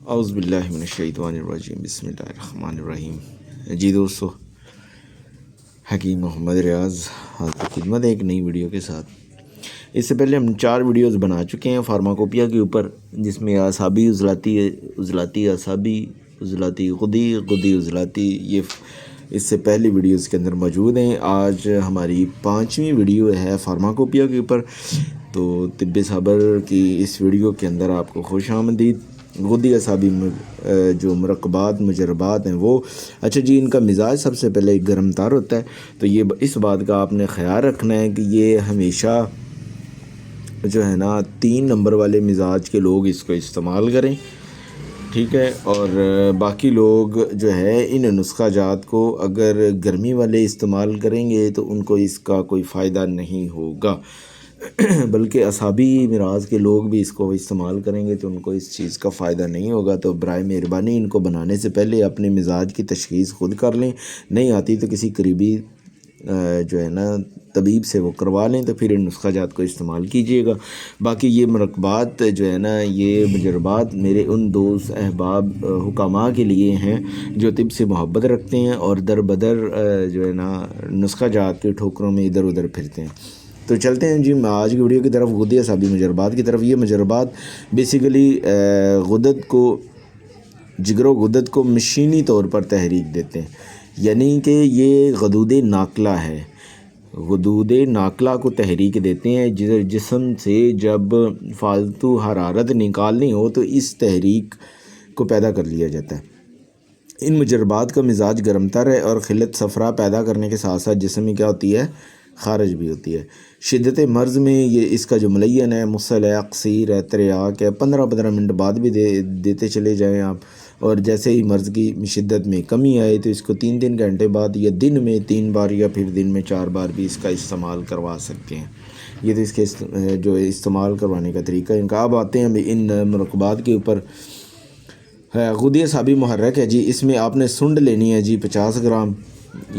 اعوذ باللہ من الشیطان الرجیم، بسم اللہ الرحمن الرحیم۔ جی دوستو، حکیم محمد ریاض حاضر خدمت ہے ایک نئی ویڈیو کے ساتھ۔ اس سے پہلے ہم 4 ویڈیوز بنا چکے ہیں فارماکوپیا کے اوپر، جس میں اعصابی عضلاتی، عضلاتی اعصابی، عضلاتی غدی، غدی عضلاتی، یہ اس سے پہلی ویڈیوز کے اندر موجود ہیں۔ آج ہماری 5ویں ویڈیو ہے فارماکوپیا کے اوپر، تو طب صبر کی اس ویڈیو کے اندر آپ کو خوش آمدید۔ غدی اعصابی جو مرکبات مجربات ہیں وہ اچھا جی، ان کا مزاج سب سے پہلے گرم تار ہوتا ہے، تو یہ اس بات کا آپ نے خیال رکھنا ہے کہ یہ ہمیشہ جو ہے نا 3 نمبر والے مزاج کے لوگ اس کو استعمال کریں، ٹھیک ہے۔ اور باقی لوگ جو ہے ان نسخہ جات کو اگر گرمی والے استعمال کریں گے تو ان کو اس کا کوئی فائدہ نہیں ہوگا، بلکہ اعصابی مراض کے لوگ بھی اس کو استعمال کریں گے تو ان کو اس چیز کا فائدہ نہیں ہوگا۔ تو برائے مہربانی ان کو بنانے سے پہلے اپنے مزاج کی تشخیص خود کر لیں، نہیں آتی تو کسی قریبی جو ہے نا طبیب سے وہ کروا لیں، تو پھر ان نسخہ جات کو استعمال کیجیے گا۔ باقی یہ مرکبات جو ہے نا، یہ مجربات میرے ان دوست احباب حکماء کے لیے ہیں جو طب سے محبت رکھتے ہیں اور در بدر جو ہے نا نسخہ جات کے ٹھوکروں میں ادھر ادھر پھرتے ہیں۔ تو چلتے ہیں جی آج کی ویڈیو کی طرف، غدی اعصابی مجربات کی طرف۔ یہ مجربات بیسیکلی غدد کو، جگر و غدد کو مشینی طور پر تحریک دیتے ہیں، یعنی کہ یہ غدود ناقلہ ہے، غدود ناقلہ کو تحریک دیتے ہیں۔ جسم سے جب فالتو حرارت نکالنی ہو تو اس تحریک کو پیدا کر لیا جاتا ہے۔ ان مجربات کا مزاج گرم تر ہے اور خلت صفرا پیدا کرنے کے ساتھ ساتھ جسم میں کیا ہوتی ہے، خارج بھی ہوتی ہے۔ شدت مرض میں یہ اس کا جو ملین ہے، مسل ہے، قصیر ہے، تریاک ہے، 15 منٹ بعد بھی دیتے چلے جائیں آپ، اور جیسے ہی مرض کی شدت میں کمی آئے تو اس کو 3 گھنٹے بعد یا دن میں 3 بار یا پھر دن میں 4 بار بھی اس کا استعمال کروا سکتے ہیں۔ یہ تو اس کے جو استعمال کروانے کا طریقہ ان کا۔ اب آتے ہیں ان مرکبات کے اوپر۔ غدی اعصابی محرک ہے جی، اس میں آپ نے سنڈ لینی ہے جی 50 گرام،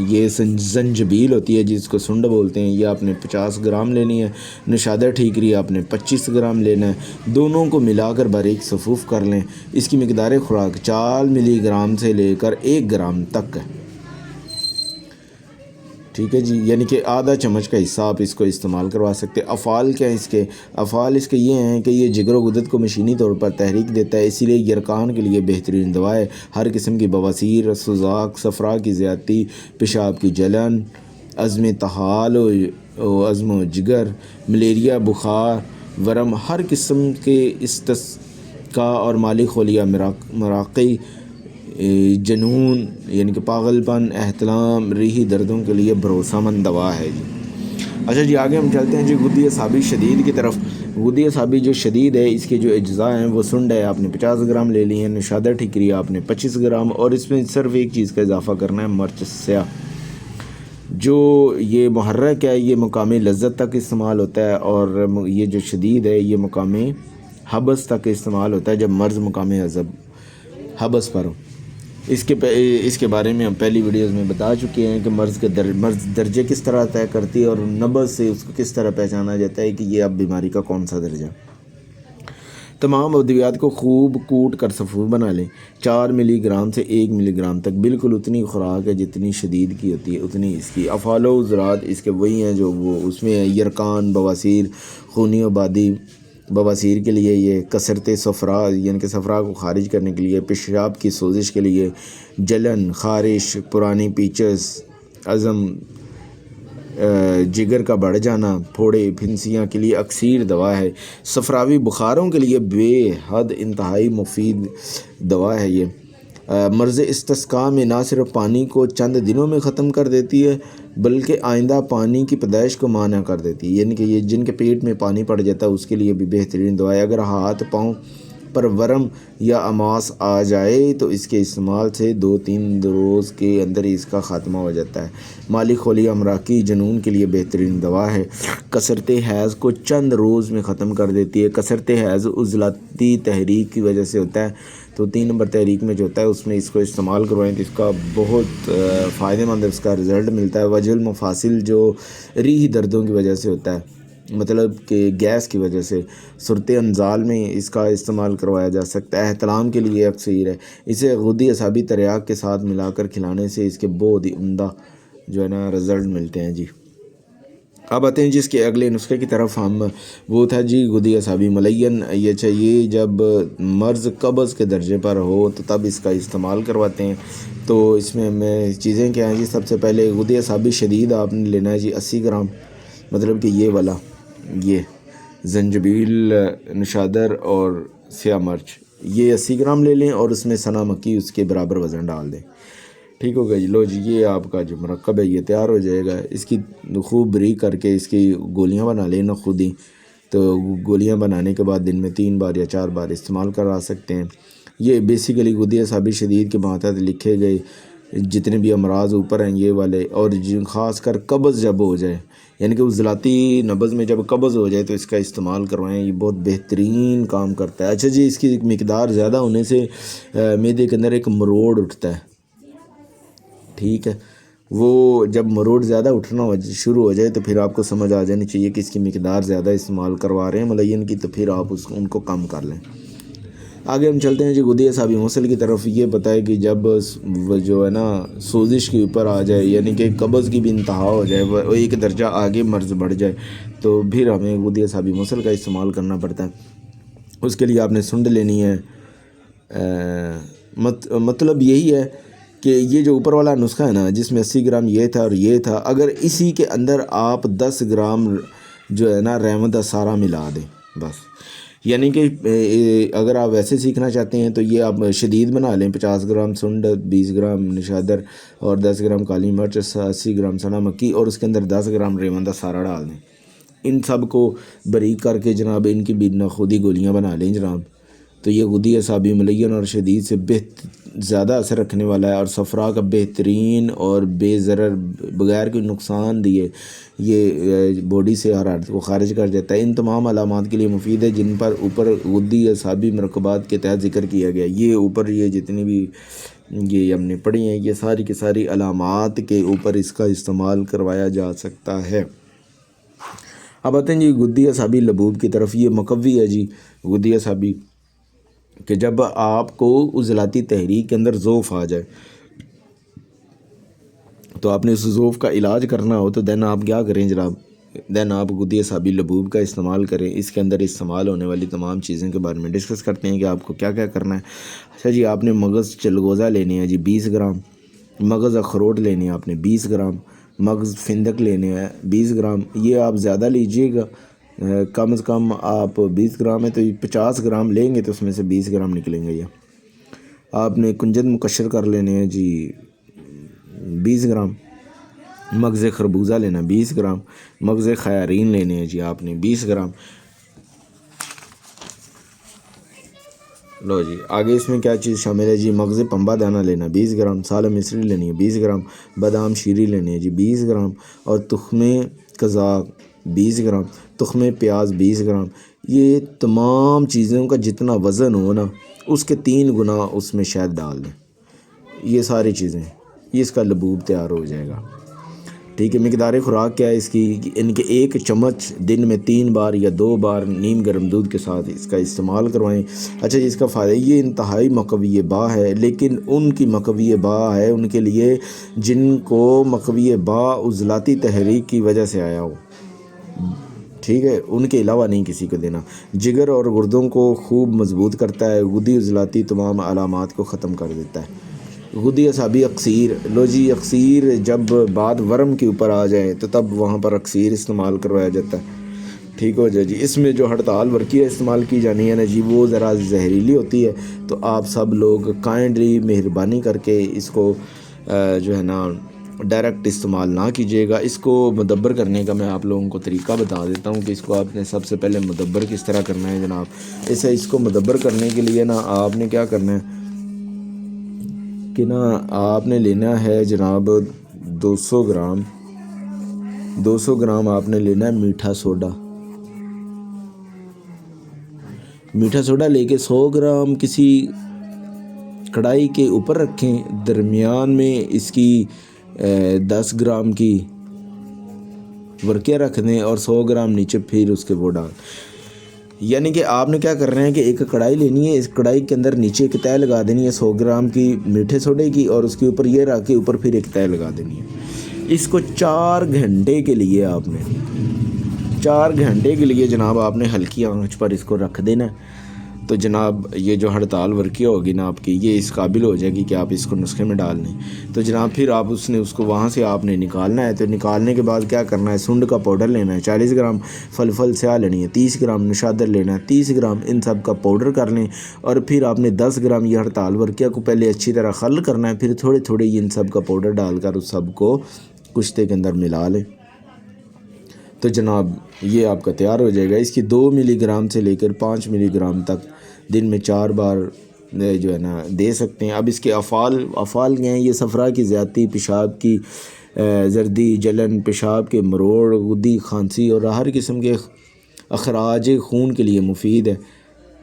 یہ زنجبیل ہوتی ہے جس کو سنڈ بولتے ہیں، یہ آپ نے 50 گرام لینی ہے۔ نشادر ٹھیکری آپ نے 25 گرام لینا ہے۔ دونوں کو ملا کر باریک صفوف کر لیں۔ اس کی مقدار خوراک 4 ملی گرام سے لے کر 1 گرام تک ہے، ٹھیک ہے جی، یعنی کہ آدھا چمچ کا حصہ آپ اس کو استعمال کروا سکتے ہیں۔ افعال کیا ہیں اس کے؟ افعال اس کے یہ ہیں کہ یہ جگر و غدد کو مشینی طور پر تحریک دیتا ہے، اسی لیے یرقان کے لیے بہترین دوا ہے۔ ہر قسم کی بواسیر، سوزاک، صفرا کی زیادتی، پیشاب کی جلن، عزم طحال و عزم و جگر، ملیریا، بخار، ورم، ہر قسم کے استسقاء اور مالی خلیہ مراقی، جنون یعنی کہ پاگل پن، احتلام، ریحی دردوں کے لیے بھروسہ مند دوا ہے جی۔ اچھا جی، آگے ہم چلتے ہیں جی غدی اعصابی شدید کی طرف۔ غدی اعصابی جو شدید ہے، اس کے جو اجزاء ہیں وہ سنڈ ہے آپ نے 50 گرام لے لی ہے، نشادر ٹھیکری آپ نے 25 گرام، اور اس میں صرف ایک چیز کا اضافہ کرنا ہے، مرچ سیاہ۔ جو یہ محرک ہے یہ مقام لذت تک استعمال ہوتا ہے، اور یہ جو شدید ہے یہ مقام حبس تک استعمال ہوتا ہے، جب مرض مقام حبس پر ہو۔ اس کے بارے میں ہم پہلی ویڈیوز میں بتا چکے ہیں کہ مرض درجے کس طرح طے کرتی ہے، اور نبض سے اس کو کس طرح پہچانا جاتا ہے کہ یہ اب بیماری کا کون سا درجہ۔ تمام ادویات کو خوب کوٹ کر صفوف بنا لیں۔ 4 ملی گرام سے 1 ملی گرام تک، بالکل اتنی خوراک ہے جتنی شدید کی ہوتی ہے اتنی اس کی۔ افعال و عضلات اس کے وہی ہیں جو وہ اس میں ہیں، یرقان، بواسیر، خونی آبادی، بواسیر کے لیے یہ، کثرت صفرا یعنی کہ صفرا کو خارج کرنے کے لیے، پیشاب کی سوزش کے لیے، جلن، خارش، پرانی پیچز، عزم، جگر کا بڑھ جانا، پھوڑے، پھنسیاں کے لیے اکسیر دوا ہے۔ صفراوی بخاروں کے لیے بے حد انتہائی مفید دوا ہے یہ۔ مرض استسقاء میں نہ صرف پانی کو چند دنوں میں ختم کر دیتی ہے بلکہ آئندہ پانی کی پیدائش کو مانع کر دیتی ہے، یعنی کہ یہ جن کے پیٹ میں پانی پڑ جاتا ہے اس کے لیے بھی بہترین دوا ہے۔ اگر ہاتھ پاؤں پر ورم یا اماس آ جائے تو اس کے استعمال سے 2-3 روز کے اندر اس کا خاتمہ ہو جاتا ہے۔ مالی خلیہ مراقی، جنون کے لیے بہترین دوا ہے۔ کثرت حیض کو چند روز میں ختم کر دیتی ہے۔ کثرت حیض عضلاتی تحریک کی وجہ سے ہوتا ہے، تو 3 نمبر تحریک میں جو ہوتا ہے اس میں اس کو استعمال کروائیں تو اس کا بہت فائدہ مند اس کا رزلٹ ملتا ہے۔ وجہ المفاصل جو ریحی دردوں کی وجہ سے ہوتا ہے، مطلب کہ گیس کی وجہ سے صورت انزال میں اس کا استعمال کروایا جا سکتا ہے۔ احتلام کے لیے اکثیر ہے۔ اسے غدی اعصابی تریاک کے ساتھ ملا کر کھلانے سے اس کے بہت ہی عمدہ جو ہے نا رزلٹ ملتے ہیں جی۔ اب آتے ہیں جس کے اگلے نسخے کی طرف ہم، وہ تھا جی غدی اعصابی ملین۔ یہ چاہیے جب مرض قبض کے درجے پر ہو تو تب اس کا استعمال کرواتے ہیں۔ تو اس میں ہمیں چیزیں کیا ہیں جی؟ سب سے پہلے غدی اعصابی شدید آپ نے لینا ہے جی 80 گرام، مطلب کہ یہ والا، یہ زنجبیل، نشادر اور سیاہ مرچ، یہ 80 گرام لے لیں اور اس میں سنا مکی اس کے برابر وزن ڈال دیں۔ ٹھیک ہوگا جی۔ لو جی، یہ آپ کا جو مرکب ہے یہ تیار ہو جائے گا۔ اس کی خوب بریک کر کے اس کی گولیاں بنا لینا خود ہی۔ تو گولیاں بنانے کے بعد دن میں 3 بار یا 4 بار استعمال کرا سکتے ہیں۔ یہ بیسیکلی غدی اعصابی شدید کے ماتحت لکھے گئے جتنے بھی امراض اوپر ہیں یہ والے، اور خاص کر قبض جب ہو جائے، یعنی کہ عضلاتی نبض میں جب قبض ہو جائے تو اس کا استعمال کروائیں، یہ بہت بہترین کام کرتا ہے۔ اچھا جی، اس کی مقدار زیادہ ہونے سے معدے کے اندر ایک مروڑ اٹھتا ہے، ٹھیک ہے؟ وہ جب مروڑ زیادہ اٹھنا شروع ہو جائے تو پھر آپ کو سمجھ آ جانی چاہیے کہ اس کی مقدار زیادہ استعمال کروا رہے ہیں ملین کی، تو پھر آپ ان کو کم کر لیں۔ آگے ہم چلتے ہیں جی غدی اعصابی مسل کی طرف۔ یہ بتائے کہ جب جو ہے نا سوزش کے اوپر آ جائے، یعنی کہ قبض کی بھی انتہا ہو جائے، وہ ایک درجہ آگے مرض بڑھ جائے، تو پھر ہمیں غدی اعصابی مسل کا استعمال کرنا پڑتا ہے۔ اس کے لیے آپ نے سنڈ لینی ہے۔ مطلب یہی ہے کہ یہ جو اوپر والا نسخہ ہے نا، جس میں 80 گرام یہ تھا اور یہ تھا، اگر اسی کے اندر آپ 10 گرام جو ہے نا رحمت سارا ملا دیں بس، یعنی کہ اگر آپ ویسے سیکھنا چاہتے ہیں تو یہ آپ شدید بنا لیں، 50 گرام سنڈ، 20 گرام نشادر اور 10 گرام کالی مرچ، 80 گرام سنا مکی، اور اس کے اندر 10 گرام ریوندہ سارا ڈال دیں۔ ان سب کو باریک کر کے جناب ان کی بھی خود ہی گولیاں بنا لیں جناب۔ تو یہ غدی اعصابی ملین اور شدید سے زیادہ اثر رکھنے والا ہے، اور صفرا کا بہترین اور بے ضرر، بغیر کوئی نقصان دیے یہ باڈی سے حرارت کو خارج کر دیتا ہے۔ ان تمام علامات کے لیے مفید ہے جن پر اوپر غدی اعصابی مرکبات کے تحت ذکر کیا گیا۔ یہ اوپر یہ جتنی بھی یہ ہم نے پڑھی ہیں، یہ ساری کی ساری علامات کے اوپر اس کا استعمال کروایا جا سکتا ہے۔ اب آتے ہیں جی غدی اعصابی لبوب کی طرف۔ یہ مقوی ہے جی غدی اعصابی، کہ جب آپ کو عضلاتی تحریک کے اندر ضعف آ جائے تو آپ نے اس ضعف کا علاج کرنا ہو تو دین آپ کیا کریں جناب؟ دین آپ غدی اعصابی لبوب کا استعمال کریں۔ اس کے اندر استعمال ہونے والی تمام چیزوں کے بارے میں ڈسکس کرتے ہیں کہ آپ کو کیا کیا کرنا ہے۔ اچھا جی، آپ نے مغز چلگوزہ لینے ہیں جی 20 گرام، مغز اخروٹ لینے ہیں آپ نے 20 گرام، مغز فندق لینے ہیں 20 گرام۔ یہ آپ زیادہ لیجئے گا، کم از کم آپ 20 گرام ہے تو 50 گرام لیں گے تو اس میں سے 20 گرام نکلیں گے۔ یہ آپ نے کنجد مقشر کر لینے ہیں جی 20 گرام، مغز خربوزہ لینا 20 گرام، مغز خیارین لینے ہیں جی آپ نے 20 گرام۔ لو جی، آگے اس میں کیا چیز شامل ہے جی؟ مغز پنبہ دانہ لینا 20 گرام، سالم مصری لینی ہے 20 گرام، بادام شیری لینے ہے جی 20 گرام، اور تخم قزاق 20 گرام، تخم پیاز 20 گرام۔ یہ تمام چیزوں کا جتنا وزن ہو نا اس کے 3 گنا اس میں شہد ڈال دیں۔ یہ ساری چیزیں، یہ اس کا لبوب تیار ہو جائے گا، ٹھیک ہے؟ مقدار خوراک کیا ہے اس کی؟ ان کے 1 چمچ دن میں 3 بار یا 2 بار نیم گرم دودھ کے ساتھ اس کا استعمال کروائیں۔ اچھا جی، اس کا فائدہ یہ انتہائی مقوی با ہے، لیکن ان کی مقوی با ہے ان کے لیے جن کو مقوی با عضلاتی تحریک کی وجہ سے آیا ہو، ٹھیک ہے؟ ان کے علاوہ نہیں کسی کو دینا۔ جگر اور گردوں کو خوب مضبوط کرتا ہے، غدی عضلاتی تمام علامات کو ختم کر دیتا ہے۔ غدی اعصابی اکسیر، لو جی اکسیر جب بعد ورم کے اوپر آ جائے تو تب وہاں پر اکسیر استعمال کروایا جاتا ہے، ٹھیک ہو جائے جی۔ اس میں جو ہڑتال ورقیہ استعمال کی جانی ہے نا جی، وہ ذرا زہریلی ہوتی ہے، تو آپ سب لوگ کائنڈلی مہربانی کر کے اس کو جو ہے نا ڈائریکٹ استعمال نہ کیجیے گا۔ اس کو مدبر کرنے کا میں آپ لوگوں کو طریقہ بتا دیتا ہوں کہ اس کو آپ نے سب سے پہلے مدبر کس طرح کرنا ہے جناب۔ اس کو مدبر کرنے کے لیے نا آپ نے کیا کرنا ہے کہ نا آپ نے لینا ہے جناب 200 گرام آپ نے لینا ہے میٹھا سوڈا۔ میٹھا سوڈا لے کے 100 گرام کسی کڑھائی کے اوپر رکھیں، درمیان میں اس کی 10 گرام کی ورقیہ رکھ دیں اور 100 گرام نیچے پھر اس کے وہ ڈال. یعنی کہ آپ نے کیا کرنا ہے کہ ایک کڑھائی لینی ہے, اس کڑھائی کے اندر نیچے ایک تہہ لگا دینی ہے 100 گرام کی میٹھے سوڈے کی, اور اس کے اوپر یہ رکھ کے اوپر پھر ایک تہہ لگا دینی ہے. اس کو 4 گھنٹے کے لیے آپ نے 4 گھنٹے کے لیے جناب آپ نے ہلکی آنچ پر اس کو رکھ دینا ہے. تو جناب یہ جو ہڑتال ورقیہ ہوگی نا آپ کی, یہ اس قابل ہو جائے گی کہ آپ اس کو نسخے میں ڈال لیں. تو جناب پھر آپ اس کو وہاں سے آپ نے نکالنا ہے. تو نکالنے کے بعد کیا کرنا ہے, سنڈ کا پاؤڈر لینا ہے 40 گرام, فلفل سیاہ لینی ہے 30 گرام, نشادر لینا ہے 30 گرام, ان سب کا پاؤڈر کر لیں. اور پھر آپ نے 10 گرام یہ ہڑتال ورقیہ کو پہلے اچھی طرح خل کرنا ہے, پھر تھوڑے تھوڑے ان سب کا پاؤڈر ڈال کر اس سب کو کشتے کے اندر ملا لیں. تو جناب یہ آپ کا تیار ہو جائے گا. اس کی 2 ملی گرام سے لے کر 5 ملی گرام تک دن میں 4 بار جو ہے نا دے سکتے ہیں. اب اس کے افعال کیا ہیں, یہ صفرا کی زیادتی, پیشاب کی زردی, جلن, پیشاب کے مروڑ, غدی, کھانسی اور ہر قسم کے اخراج خون کے لیے مفید ہے.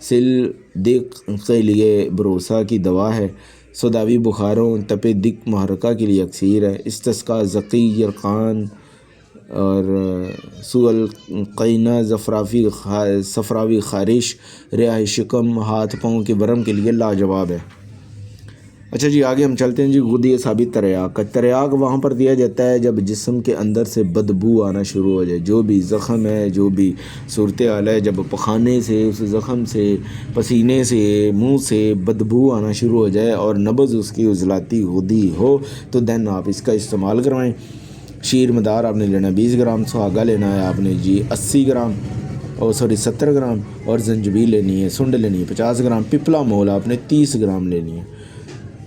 سل دق کے لیے بھروسہ کی دوا ہے. سوداوی بخاروں, تپے دق محرکہ کے لیے اکسیر ہے. استسقاء, زقی, یرقان اور سول قینہ, صفراوی خارش, ریاہ شکم, ہاتھ پاؤں کے ورم کے لیے لاجواب ہے. اچھا جی آگے ہم چلتے ہیں جی. غدہ ثابت تریاق کا تریاق وہاں پر دیا جاتا ہے جب جسم کے اندر سے بدبو آنا شروع ہو جائے. جو بھی زخم ہے, جو بھی صورتحال ہے, جب پخانے سے, اس زخم سے, پسینے سے, منہ سے بدبو آنا شروع ہو جائے اور نبض اس کی عضلاتی غدی ہو, تو دین آپ اس کا استعمال کروائیں. شیر مدار آپ نے لینا ہے 20 گرام, سہاگا لینا ہے آپ نے جی 80 گرام 70 گرام, اور زنجبیل لینی ہے, سنڈ لینی ہے 50 گرام, پپلا مول آپ نے 30 گرام لینی ہے.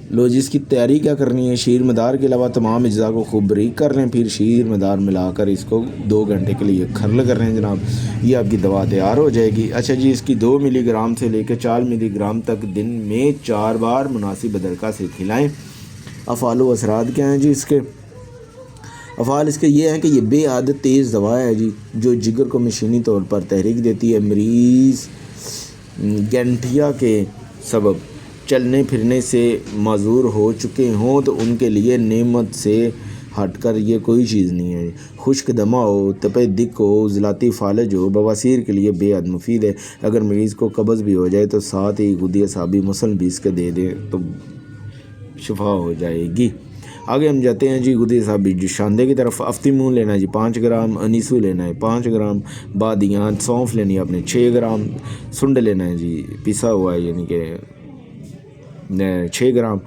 لو جی اس کی تیاری کیا کرنی ہے, شیر مدار کے علاوہ تمام اجزاء کو خوب باریک کر لیں, پھر شیر مدار ملا کر اس کو 2 گھنٹے کے لیے کھرل کر رہے ہیں جناب. یہ آپ کی دوا تیار ہو جائے گی. اچھا جی اس کی 2 ملی گرام سے لے کے 4 ملی گرام تک دن میں 4 بار مناسب ادرکہ سے کھلائیں. افعال و اثرات کیا ہیں جی اس کے؟ افعال اس کے یہ ہیں کہ یہ بے عادت تیز دوا ہے جی, جو جگر کو مشینی طور پر تحریک دیتی ہے. مریض گینٹھیا کے سبب چلنے پھرنے سے معذور ہو چکے ہوں تو ان کے لیے نعمت سے ہٹ کر یہ کوئی چیز نہیں ہے. خشک دمہ ہو, تپے دق ہو, عضلاتی فالج ہو, بواسیر کے لیے بے حد مفید ہے. اگر مریض کو قبض بھی ہو جائے تو ساتھ ہی غدہ ثابت مسل بھی اس کے دے دیں تو شفا ہو جائے گی. آگے ہم جاتے ہیں جی غدہ ثابت جوشاندے کی طرف. افتیمون لینا ہے جی 5 گرام, انیسو لینا ہے 5 گرام, بادیان, سونف لینی ہے آپ نے 6 گرام, سنڈ لینا ہے جی پسا ہوا ہے یعنی کہ 6 گرام.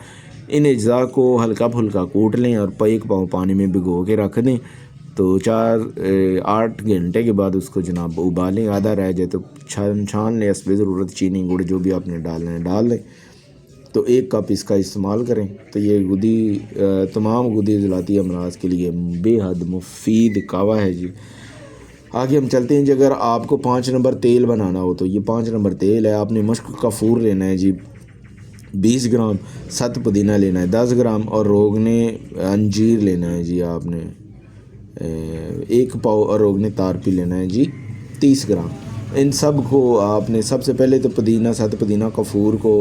ان اجزاء کو ہلکا پھلکا کوٹ لیں اور ایک پاؤں پانی میں بھگو کے رکھ دیں. تو 8 گھنٹے کے بعد اس کو جناب ابالیں. آدھا رہ جائے تو چھان لیں. حسب ضرورت چینی گڑ جو بھی آپ نے ڈالنا ہے ڈال لیں. تو 1 کپ اس کا استعمال کریں. تو یہ تمام غدہ عضلاتی امراض کے لیے بے حد مفید قہوہ ہے جی. آگے ہم چلتے ہیں جی. اگر آپ کو 5 نمبر تیل بنانا ہو تو یہ 5 نمبر تیل ہے. آپ نے مشک کافور لینا ہے جی 20 گرام, 7 پودینہ لینا ہے 10 گرام, اور روغن انجیر لینا ہے جی آپ نے 1 پاؤ, اور روغن تارپی لینا ہے جی 30 گرام. ان سب کو آپ نے سب سے پہلے تو پودینہ 7 پودینہ کافور کو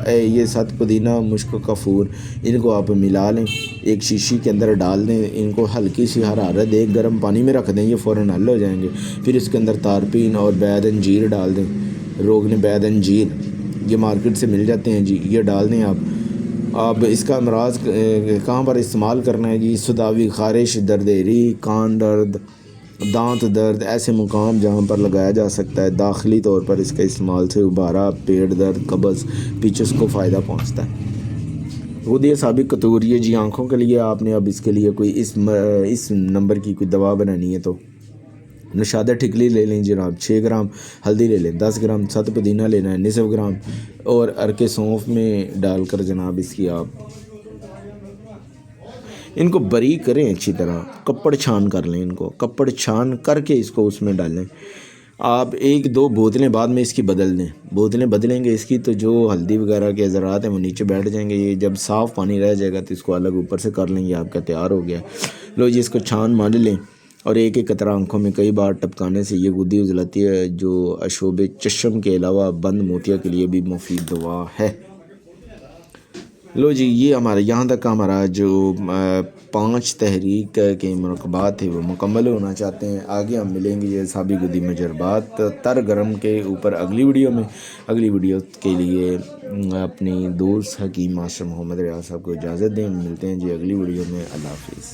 یہ 7 پودینہ مشک کافور ان کو آپ ملا لیں, ایک شیشی کے اندر ڈال دیں. ان کو ہلکی سی حرارت دیں, گرم پانی میں رکھ دیں, یہ فوراً حل ہو جائیں گے. پھر اس کے اندر تارپین اور بید انجیر ڈال دیں. روغن بید انجیر یہ مارکیٹ سے مل جاتے ہیں جی, یہ ڈال دیں آپ. اب اس کا امراض کہاں پر استعمال کرنا ہے جی؟ سوداوی خارش, درد ریح, کان درد, دانت درد, ایسے مقام جہاں پر لگایا جا سکتا ہے. داخلی طور پر اس کے استعمال سے ابارہ, پیٹ درد, قبض, پیچس کو فائدہ پہنچتا ہے. غدہ ثابت کتوری جی آنکھوں کے لیے. آپ نے اب اس کے لیے کوئی اس نمبر کی کوئی دوا بنانی ہے تو نشادر ٹھکلی لے لیں جناب 6 گرام, ہلدی لے لیں 10 گرام, 7 پودینہ لینا ہے 90 گرام, اور ارکے سونف میں ڈال کر جناب اس کی آپ ان کو باریک کریں اچھی طرح. کپڑ چھان کر لیں, ان کو کپڑ چھان کر کے اس کو اس میں ڈالیں. آپ 1-2 بوتلیں بعد میں اس کی بدل دیں. بوتلیں بدلیں گے اس کی تو جو ہلدی وغیرہ کے ذرات ہیں وہ نیچے بیٹھ جائیں گے. یہ جب صاف پانی رہ جائے گا تو اس کو الگ اوپر سے کر لیں گے. آپ کا تیار ہو گیا. لو جی اس کو چھان مان لیں, اور 1-1 قطرہ آنکھوں میں کئی بار ٹپکانے سے یہ غدہ عضلاتی ہے جو اشوب چشم کے علاوہ بند موتیا کے لیے بھی مفید دوا ہے. لو جی، یہ ہمارا یہاں تک کا ہمارا جو 5 تحریک کے مرکبات تھے وہ مکمل ہونا چاہتے ہیں. آگے ہم ملیں گے یہ سابق گدی مجربات تر گرم کے اوپر اگلی ویڈیو میں. اگلی ویڈیو کے لیے اپنی دوست حکیم ماسٹر محمد ریاض صاحب کو اجازت دیں. ملتے ہیں جی اگلی ویڈیو میں. اللہ حافظ.